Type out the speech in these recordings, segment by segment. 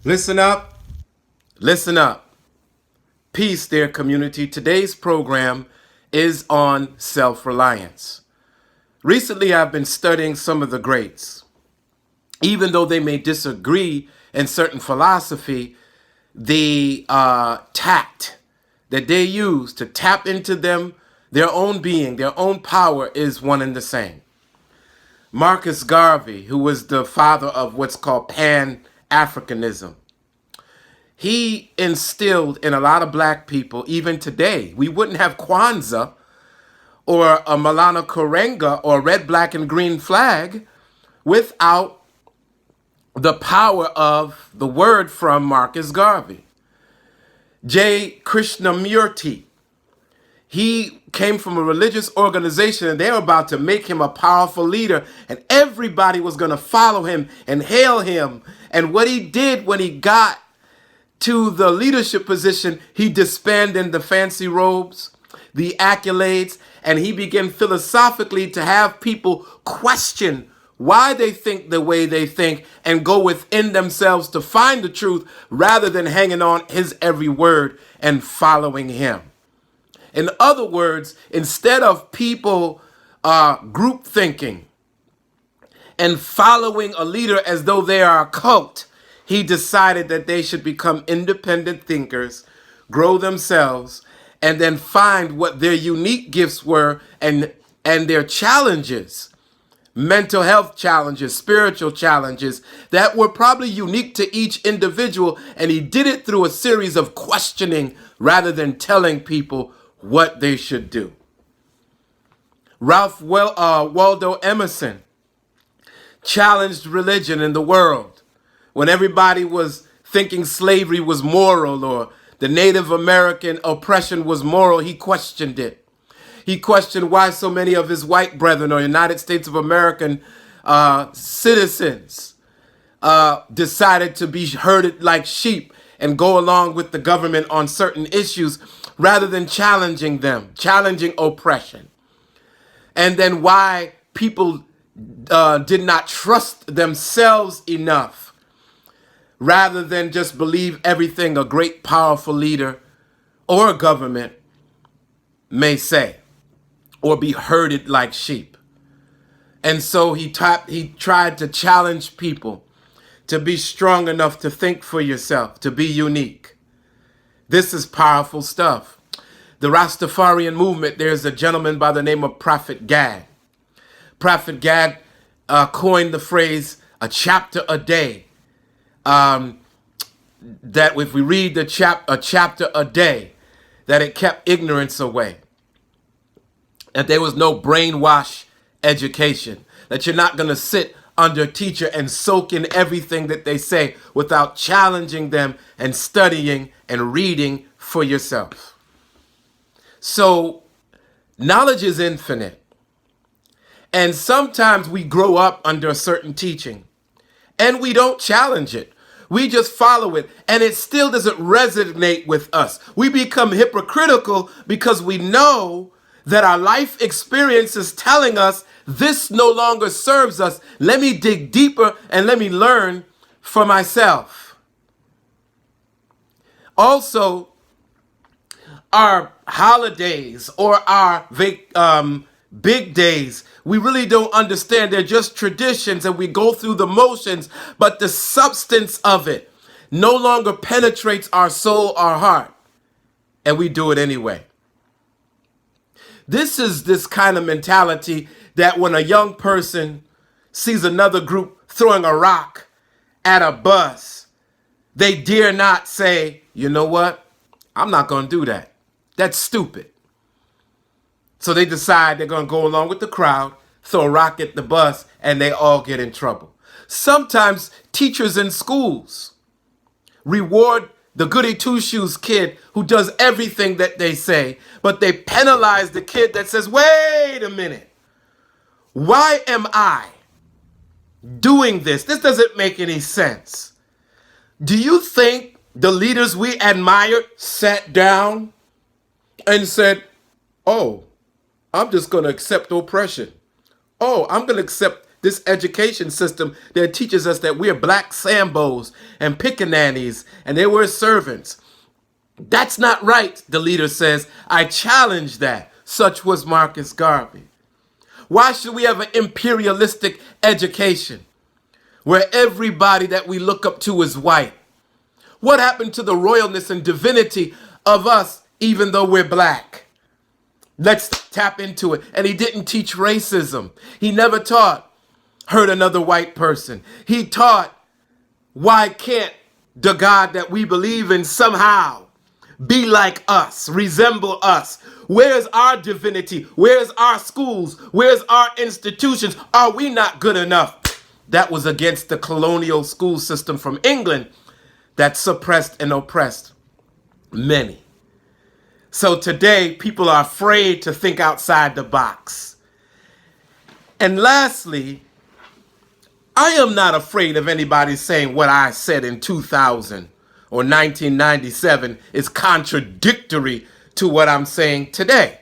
Listen up, listen up. Peace, dear community. Today's program is on self-reliance. Recently, I've been studying some of the greats. Even though they may disagree in certain philosophy, the tact that they use to tap into their own being, their own power is one and the same. Marcus Garvey, who was the father of what's called Pan-Africanism, he instilled in a lot of black people, even today, we wouldn't have Kwanzaa or a Malana Karenga or red, black, and green flag without the power of the word from Marcus Garvey. J. Krishnamurti, he came from a religious organization and they were about to make him a powerful leader and everybody was going to follow him and hail him. And what he did when he got to the leadership position, he disbanded the fancy robes, the accolades, and he began philosophically to have people question why they think the way they think and go within themselves to find the truth rather than hanging on his every word and following him. In other words, instead of people group thinking and following a leader as though they are a cult, he decided that they should become independent thinkers, grow themselves, and then find what their unique gifts were and their challenges, mental health challenges, spiritual challenges that were probably unique to each individual. And he did it through a series of questioning rather than telling people what they should do. Ralph Waldo Emerson challenged religion in the world. When everybody was thinking slavery was moral or the Native American oppression was moral, he questioned it. He questioned why so many of his white brethren or United States of American citizens decided to be herded like sheep and go along with the government on certain issues rather than challenging them, challenging oppression. And then why people did not trust themselves enough rather than just believe everything a great powerful leader or a government may say or be herded like sheep. And so he tried to challenge people to be strong enough to think for yourself, to be unique. This is powerful stuff. The Rastafarian movement, there's a gentleman by the name of Prophet Gad. Prophet Gad coined the phrase, a chapter a day. That if we read a chapter a day, that it kept ignorance away. That there was no brainwash education. That you're not going to sit under a teacher and soak in everything that they say without challenging them and studying and reading for yourself. So knowledge is infinite. And sometimes we grow up under a certain teaching and we don't challenge it. We just follow it and it still doesn't resonate with us. We become hypocritical because we know that our life experience is telling us this no longer serves us. Let me dig deeper and let me learn for myself. Also, our holidays or our big days, we really don't understand. They're just traditions and we go through the motions, but the substance of it no longer penetrates our soul, our heart, and we do it anyway. This is this kind of mentality that when a young person sees another group throwing a rock at a bus, they dare not say, you know what? I'm not going to do that. That's stupid. So they decide they're going to go along with the crowd, throw a rock at the bus, and they all get in trouble. Sometimes teachers in schools reward the goody two-shoes kid who does everything that they say, but they penalize the kid that says, wait a minute, why am I doing this? This doesn't make any sense. Do you think the leaders we admired sat down and said, oh, I'm just going to accept oppression. Oh, I'm going to accept this education system that teaches us that we're black Sambos and pickaninnies and they were servants. That's not right, the leader says. I challenge that. Such was Marcus Garvey. Why should we have an imperialistic education where everybody that we look up to is white? What happened to the royalness and divinity of us, even though we're black? Let's tap into it. And he didn't teach racism. He never taught hurt another white person. He taught, why can't the God that we believe in somehow be like us, resemble us? Where's our divinity? Where's our schools? Where's our institutions? Are we not good enough? That was against the colonial school system from England that suppressed and oppressed many. So today, people are afraid to think outside the box. And lastly, I am not afraid of anybody saying what I said in 2000 or 1997 is contradictory to what I'm saying today.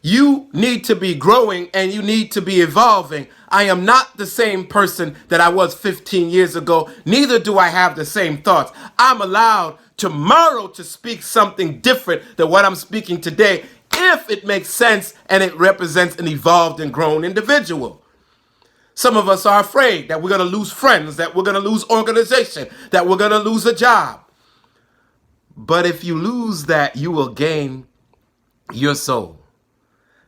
You need to be growing and you need to be evolving. I am not the same person that I was 15 years ago. Neither do I have the same thoughts. I'm allowed tomorrow to speak something different than what I'm speaking today if it makes sense and it represents an evolved and grown individual. Some of us are afraid that we're going to lose friends, that we're going to lose organization, that we're going to lose a job. But if you lose that, you will gain your soul.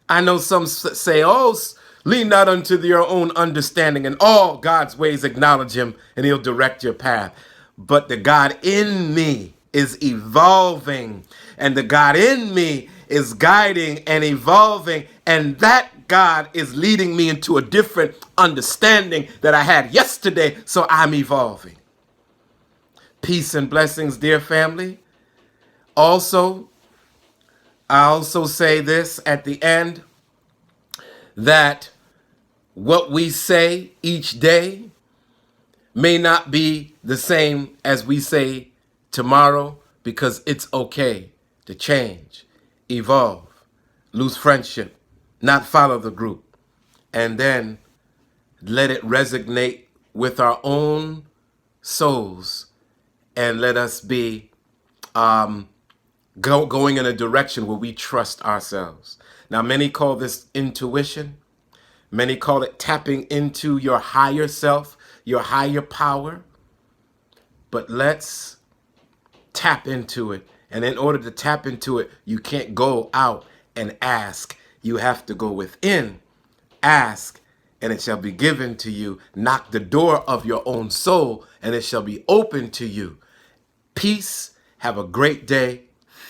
I know some say, oh, lean not unto your own understanding, and all God's ways acknowledge him, and he'll direct your path. But the God in me is evolving, and the God in me is guiding and evolving, and that God is leading me into a different understanding that I had yesterday, so I'm evolving. Peace and blessings, dear family. I also say this at the end, that what we say each day may not be the same as we say tomorrow, because it's okay to change, evolve, lose friendship, not follow the group, and then let it resonate with our own souls and let us be going in a direction where we trust ourselves. Now, many call this intuition. Many call it tapping into your higher self, your higher power. But let's tap into it. And in order to tap into it, you can't go out and ask. You have to go within, ask, and it shall be given to you. Knock the door of your own soul, and it shall be open to you. Peace. Have a great day.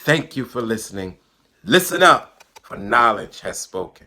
Thank you for listening. Listen up, for knowledge has spoken.